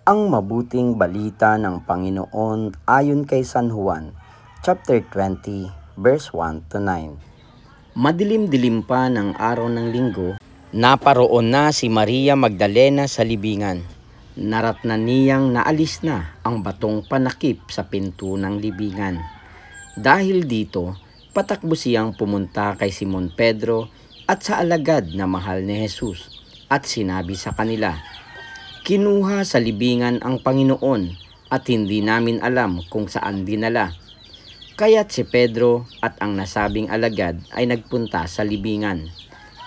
Ang mabuting balita ng Panginoon ayon kay San Juan, chapter 20, verse 1 to 9. Madilim-dilim pa ng araw ng linggo, naparoon na si Maria Magdalena sa libingan. Naratnan niyang naalis na ang batong panakip sa pinto ng libingan. Dahil dito, patakbo siyang pumunta kay Simon Pedro at sa alagad na mahal ni Jesus at sinabi sa kanila, "Kinuha sa libingan ang Panginoon at hindi namin alam kung saan dinala." Kaya't si Pedro at ang nasabing alagad ay nagpunta sa libingan.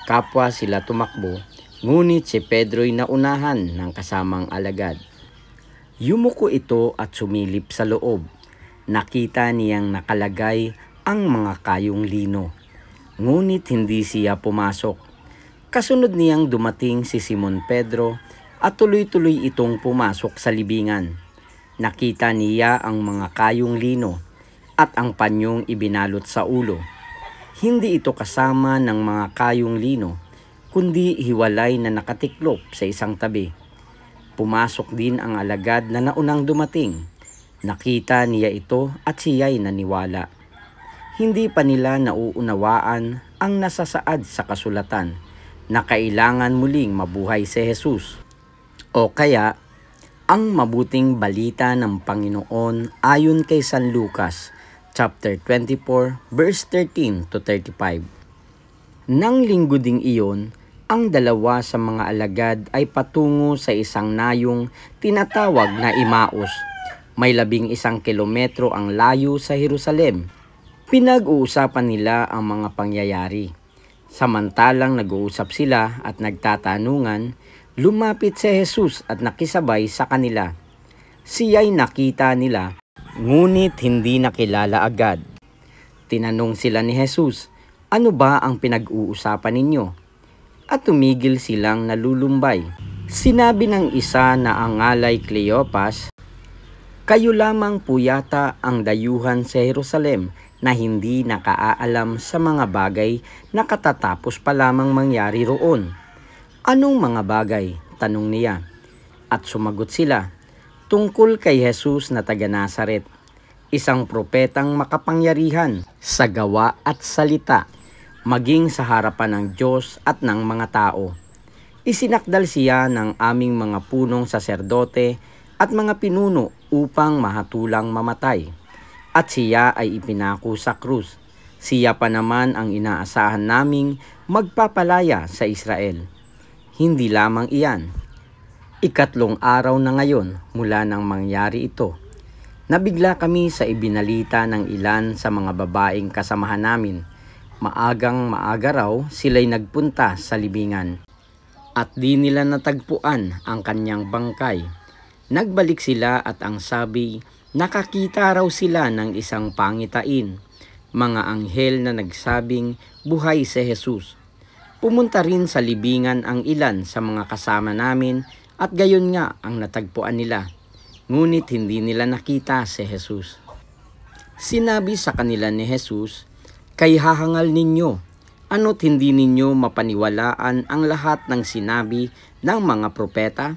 Kapwa sila tumakbo, ngunit si Pedro'y naunahan ng kasamang alagad. Yumuko ito at sumilip sa loob. Nakita niyang nakalagay ang mga kayong lino, ngunit hindi siya pumasok. Kasunod niyang dumating si Simon Pedro at tuloy-tuloy itong pumasok sa libingan. Nakita niya ang mga kayong lino at ang panyong ibinalot sa ulo. Hindi ito kasama ng mga kayong lino, kundi hiwalay na nakatiklop sa isang tabi. Pumasok din ang alagad na naunang dumating. Nakita niya ito at siya'y naniwala. Hindi pa nila nauunawaan ang nasasaad sa kasulatan na kailangan muling mabuhay si Jesus. O kaya, ang mabuting balita ng Panginoon ayon kay San Lucas, chapter 24, verse 13 to 35. Nang linggo ding iyon, ang dalawa sa mga alagad ay patungo sa isang nayong tinatawag na Emmaus. May 11 kilometro ang layo sa Jerusalem. Pinag-uusapan nila ang mga pangyayari. Samantalang nag-uusap sila at nagtatanungan, lumapit si Jesus at nakisabay sa kanila. Siya'y nakita nila, ngunit hindi nakilala agad. Tinanong sila ni Jesus, "Ano ba ang pinag-uusapan ninyo?" At tumigil silang nalulumbay. Sinabi ng isa na ang ngalay Cleopas, "Kayo lamang po yata ang dayuhan sa Jerusalem na hindi nakaalam sa mga bagay na katatapos pa lamang mangyari roon." "Anong mga bagay?" tanong niya. At sumagot sila, "Tungkol kay Jesus na taga Nazaret, isang propetang makapangyarihan sa gawa at salita, maging sa harapan ng Diyos at ng mga tao. Isinakdal siya ng aming mga punong saserdote at mga pinuno upang mahatulang mamatay. At siya ay ipinako sa krus. Siya pa naman ang inaasahan naming magpapalaya sa Israel. Hindi lamang iyan. 3 araw na ngayon mula nang mangyari ito. Nabigla kami sa ibinalita ng ilan sa mga babaeng kasamahan namin. Maaga raw sila'y nagpunta sa libingan. At di nila natagpuan ang kanyang bangkay. Nagbalik sila at ang sabi, nakakita raw sila ng isang pangitain, mga anghel na nagsabing buhay si Jesus. Pumunta rin sa libingan ang ilan sa mga kasama namin at gayon nga ang natagpuan nila, ngunit hindi nila nakita si Jesus." Sinabi sa kanila ni Jesus, "Kay hahangal ninyo, ano't hindi ninyo mapaniwalaan ang lahat ng sinabi ng mga propeta?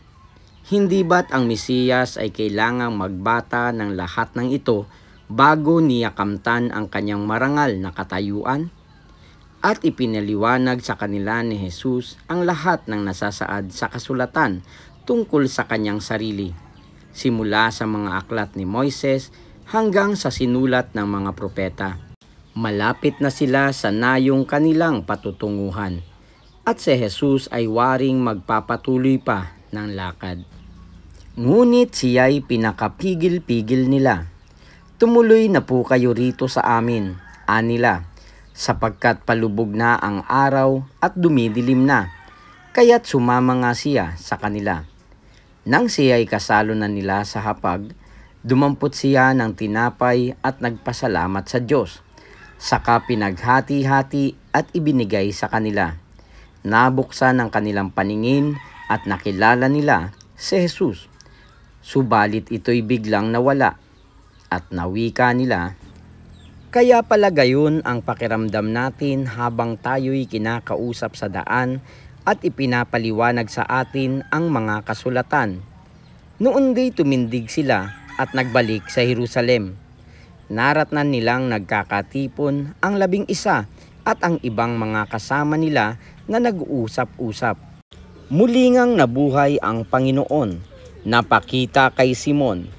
Hindi ba't ang Mesiyas ay kailangang magbata ng lahat ng ito bago niya kamtan ang kanyang marangal na katayuan?" At ipinaliwanag sa kanila ni Jesus ang lahat ng nasasaad sa kasulatan tungkol sa kanyang sarili, simula sa mga aklat ni Moises hanggang sa sinulat ng mga propeta. Malapit na sila sa nayong kanilang patutunguhan, at si Jesus ay waring magpapatuloy pa ng lakad. Ngunit siya'y pinakapigil-pigil nila. "Tumuloy na po kayo rito sa amin," anila, "sapagkat palubog na ang araw at dumidilim na." Kaya't sumama nga siya sa kanila. Nang siya'y kasalo na nila sa hapag, dumampot siya ng tinapay at nagpasalamat sa Diyos. Saka pinaghati-hati at ibinigay sa kanila. Nabuksan ang kanilang paningin at nakilala nila si Jesus. Subalit ito'y biglang nawala at nawika nila, "Kaya pala gayon ang pakiramdam natin habang tayo'y kinakausap sa daan at ipinapaliwanag sa atin ang mga kasulatan." Noon di tumindig sila at nagbalik sa Jerusalem. Naratnan nilang nagkakatipon ang 11 at ang ibang mga kasama nila na nag-uusap-usap. Muli ngang nabuhay ang Panginoon, napakita kay Simon,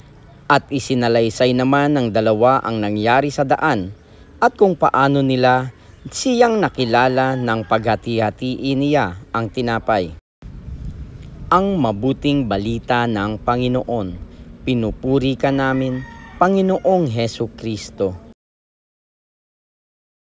at isinalaysay naman ng dalawa ang nangyari sa daan at kung paano nila siyang nakilala ng paghati-hatiin niya ang tinapay. Ang mabuting balita ng Panginoon. Pinupuri ka namin, Panginoong Hesukristo.